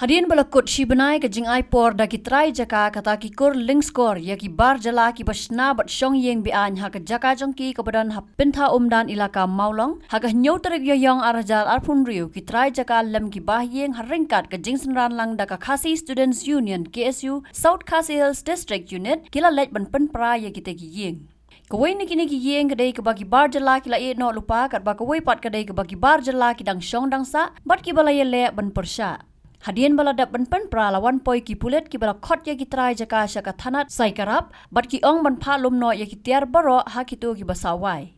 Hadian balakut si benai ke jing aipor da ki trai jaka kata ki kur link score ya ki bar jala ki basna bat syong yeng bi an ha ke jaka jongki kebadan ha pinta umdan ilaka maulong ha ke nyau terik yoyong arjal arpun riu ki trai jaka lem ki bah yeng haringkat ke jing senran lang da ka Khasi Students Union KSU South Khasi Hills District Unit kila lej ban pen pra ya ki te ki yeng. Kawai ni kini ki yeng kedai ke bagi bar jala ki la e no lupa kat ba kawai pat kedai ke bagi bar jala ki dang syong dang sa bat ki balaya le ban persya. Hadian bala dap ban pra lawan poi ki pulet ki bala khot ya ki trai jaka syaka thanat sai karap bat ki ong ban pha lum no ya ki tiar baro ha ki tu ki basawai.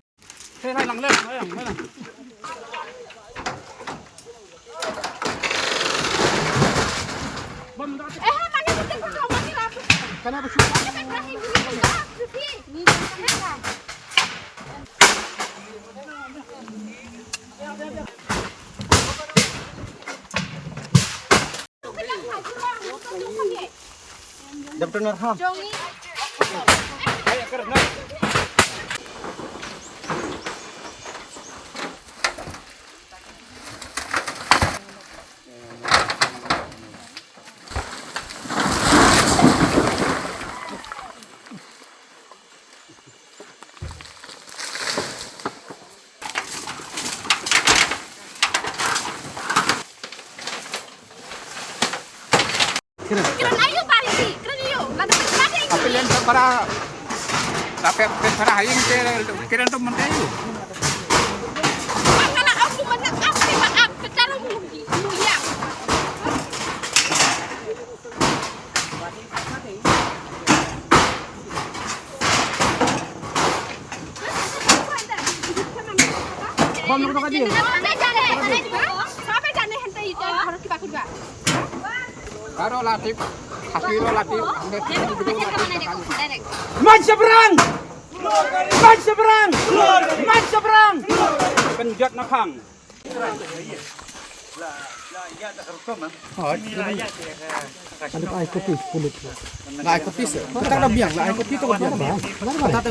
Jam benar ham. Para dapat para hayang kira untuk mentayu. Mangala aku mana apa maaf secara mulia. Bom nak kau dia. Sampai jane hentai itu harus kita kuda. Karo latih, hasiro latih. Maju seberang. Maju seberang. Maju seberang. Penjat nakang. Ada air kopi kulit. Lai kopi se. Kita dah biang lai kopi tu biang.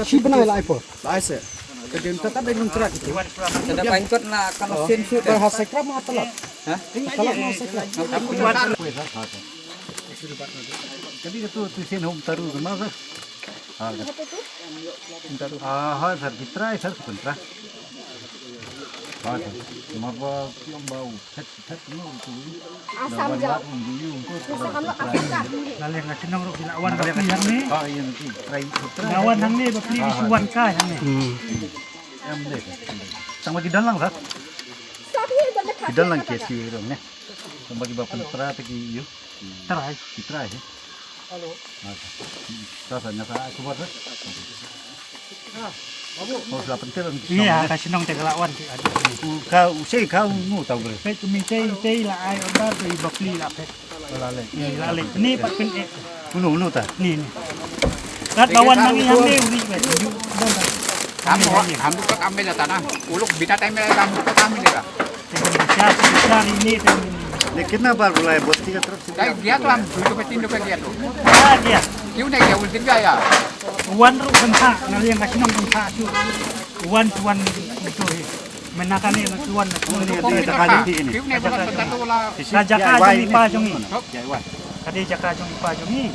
Si benar lah air pun. Lai se. Kedin tetap ada nuntrat itu. Tidak paingkot na kalau sensu Dah hasil kerap mau telak. Hah? Telak mau hasil kerap. Jadi itu tulisin home taru kemana? Ah, sir, kita sir kontra. Ah, maba yang bau, set no itu. Asam jauh. Lalu yang ngasih nomor bilawan bapli yang ni, Ah, iya nanti try. lawan yang ni bapli isuan kah yang ni. Yang deh. Sama di dalam lah. Di dalam kesi itu nih. Sama bagi bapak kontra tadi you. Terai. Kita ya. Halo. Rasanya saya aku buat. Oh, sudah penting. Iya, kasih nong tega lawan si adik ni. Kau mau tahu boleh. Pet tu mintai lah ay order tu bapli lah pet. Lalai. Ni lalai. Ni pat pen ek. Unu ta. Ni. Kat lawan mangi yang ni uri pet. Kamu tu kami dah tanah. Uluk bina time kamu tu kami dah. Siapa ini tu. Lekin apa boleh buat tiga terus. Dia tu am dulu petin dulu dia tu. Ah dia. Iu nak dia ultin ya. Wan ru bentha, lalu yang kasih nong bentha tu. Wan itu. Menakan ni tuan Iu nak buat betul lah. Raja kajong ipa jongi. Kadi jaka jong ipa jongi.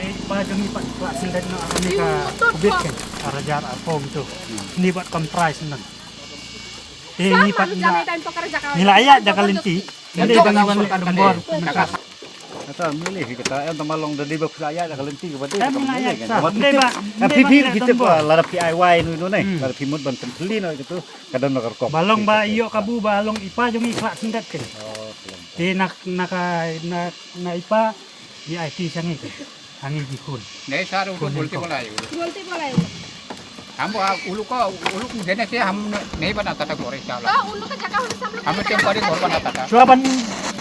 Ipa jongi pak kelas sindan no Amerika kubit kan. Raja apom tu. Ni buat komprais nang. Ni pat nila ayat jaka lenti. Ini bangawan lembor. Kata milih kita yang temalong dari bab saya ada kelenti kepada Saya mengayak sah. Pipi kita pa lara PIY nu nih. Lara pimut ban tempeli no itu kadang nak kop. Balong ba iyo kabu balong ipa jongi kelas sindat kan. Di nak ipa di IT sangi kan. Hangi jikun. Nei saru tu ulti bola. Boleh boleh. Kamu uluk jenis dia ham nei bana tata gore chala. Oh, ulu ke jaka ulu sambil. Kamu tempo di korban tata. Suaban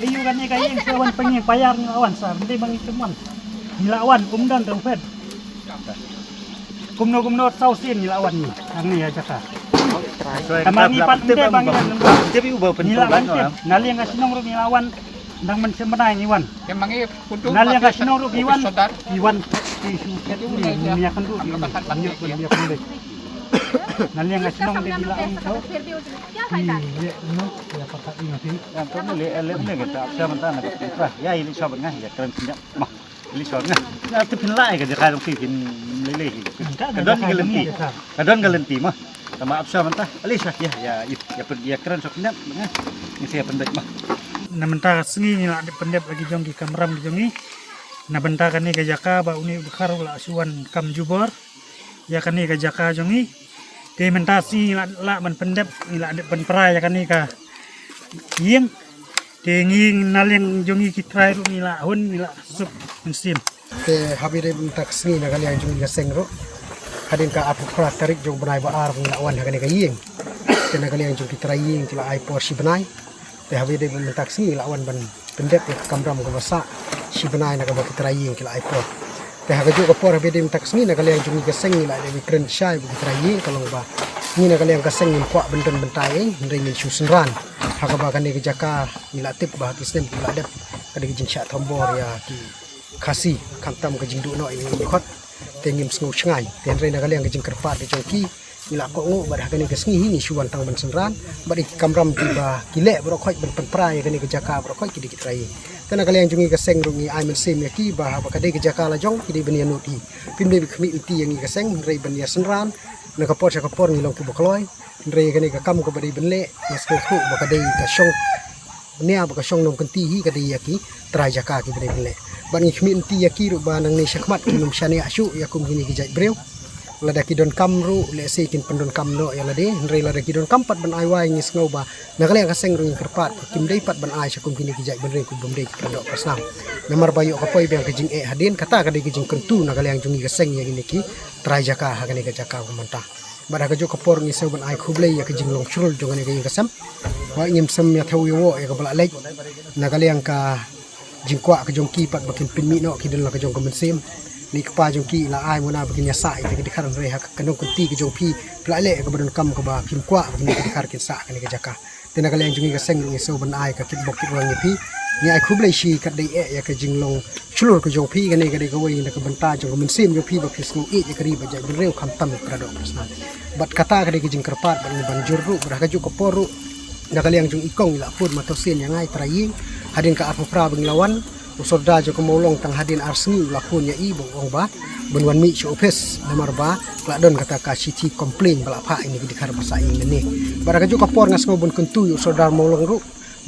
iyo kan ni kayeng suaban pengen bayar lawan sa. Nanti bang iteman. Nilawan umdan tempet. Kumno sausin nilawan ni. Hangi aja ka. Kamang ipat de bang Tapi ubah nilawan pentolan. nali yang kasih nong nilawan ndang mensemenai iwan. Kemangi kuntu. Nali yang kasih nong iwan Sodar. iwan isu ket ni niya kan du. Niya kan Nanti yang ngasih nong dia bilang kau. Iya, no, ya pakai ini sih. Yang tu ni le kita siapa mentah nak kita. Ya ini siapa ngah ya keren punya mah. Ini siapa ngah. Ya tu pin lai ke jaka dong pin lele. Kadon galenti. Kadon galenti mah. Sama siapa mentah. Alisa ya keren sok punya. Ini saya pendek mah. Na mentah sengi ni ada pendep lagi jong di kamram di jongi. Na benta kan ni ke jaka ba uni bekar la suan kam jubor. Ya kan ni ke jaka jongi. Te mentasi la man pendep ila ada penprai ya kan ni ka. Yeng te nging naleng jongi kitrai ru mila hun mila sup mensim. Te habire tak sengi na kali yang jung ga sengro. Hadin ka apu pra tarik jong benai ba ar ngila wan ha ka yeng. Te na kali yang jung kitrai yeng kila ai por si benai. Te habire tak sengi la wan ban pendep ya kamram ko basa si benai na ka ba kitrai yeng kila ai por. Te ha jo ka por habire tak sengi na kali yang jung ga sengi la de kren shai bu kitrai yeng kalong ba. Ni na kali yang ka sengi kwa benden bentai ndai ni susenran. Ha ka ba kan ni jaka ila tip ba kisnem kila dep kadi jing sha thombor ya ki khasi kamtam ka jing du no ini khot tengim sngu chngai ten re na kali yang jing kerpat de jongki ila ko ngo ba ka ni ka sngi ni shuan tang ban senran ba di kamram ti ba kile bro khoi ben prai ka ni ka jaka bro khoi ki dikit rai ten na kali yang jungi ka seng rungi ai men sim ya ki ba ka de ka jaka la jong ki de ben ya nuti pin de khmi uti yang ka seng re ben ya senran na ka por ni long ki bokloi re ka ni ka kam ko ba de ben le mas ko khu ba ka de ka shong nia ba ka shong nom kan ti hi ka de ya ki trai jaka ki ben le ban khmi ti ya ki ru ba nang ni shakmat ki num shani ashu ya kum gini ki jai breu lada ki don kam ru le se kin pendon kam no ya lade re lada ki don kam pat ban ai wai ngis ngau ba na kale ka seng ru kerpat kim dei pat ban ai shakum gini ki jai ben re ku bum dei ki do pasam namar bayu ka poi bang ka jing hadin kata ka de ki jing kentu na kale yang jungi ka seng ya gini ki trai jaka ha gani ka jaka ku manta bada ka jo ka por ngi se ban ai khuble ya ka jing long churul jo gani ka ing ka sam wa ngim sam ya thau yo ya ka bala lek na kale yang ka jingkwa ka jongki pat bakin pinmi no ki den la ka jong ka mensim ni kpa jongki la ai mona bakin ya sai ki dikharan re ha ka kanong kunti ki jongpi plale ka badon kam ka ba kimkwa bakin ki dikhar kin sa ka ni ka jaka tena ka leng jongi ka seng ngi so ban ai ka kit bok ki wang ni pi ni ai khuble shi ka dei ya ka jinglong chulur ka jongpi ka ni ka dei ka wai na ka banta jong ka mensim jo pi ba kis ngo e ya ka ri ba ja ben reu kham tam ka do prasna bat kata ka dei ki jing kerpat ban ban jurru ba ka ju ka poru na ka leng jong ikong la pur ma to sin yang ai traing hadin ka apu pra bang lawan usorda jo komolong tang hadin arsni lakun ya i bong ba benwan mi sho office namar ba kladon kata ka city complain bala pha ini dikhar basa ini ne baraka jo kapor ngas ngobon kentu usorda molong ru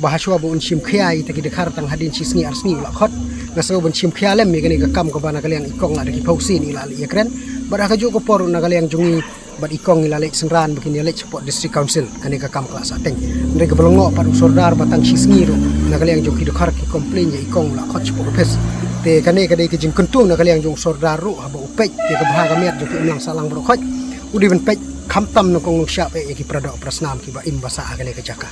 bahaswa bu unsim khiai ta dikhar tang hadin cisni arsni lakhot ngas ngobon sim khialem mi gani ka kam ka bana kaliang ikong la de pausin ila ya kren baraka jo kapor na kaliang jungi bat ikong ila lek senran begini lek support district council kani ka kam kelas ateng mereka belongo pat usordar batang cisni ru na kaliang jo ki dikhar ki complain ya ikong la khot support office te kane kadai ke jing kentu na kaliang jong sordar ru haba upej ke ka bahaga mer jo ki ulang salang bro khoj udi ben pej khamtam no kong syap e ki prado prasnam ki ba im basa kane ka jaka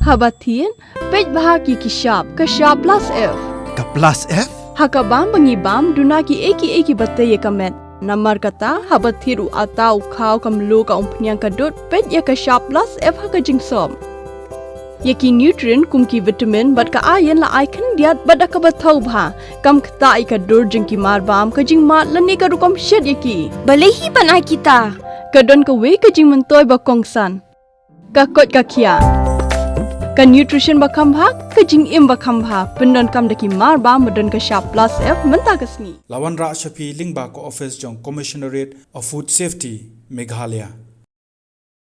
Habatin pej bahagi ki shop ka shop plus f Ka plus F? hakabam bangibam dunaki eki batte ye kamet namar kata habathiru atau khau kamlu ka umpnyang kadut pej ya ka shop plus f haka jingsom yaki nutrient kumki vitamin bat ka ayen la icon diat bada ka bathau bha kam khta ai ka dur jing ki mar bam ka jing mat lani ka rukom shed yaki balehi banai kita ka don ka we ka jing mentoy ba kongsan ka kot ka khia ka nutrition ba kham bha ka jing im ba kham bha pendon kam daki mar bam modon ka sharp plus f menta kasni Lawan Ra Shafi Lingba Ko Office Jong Commissionerate of Food Safety Meghalaya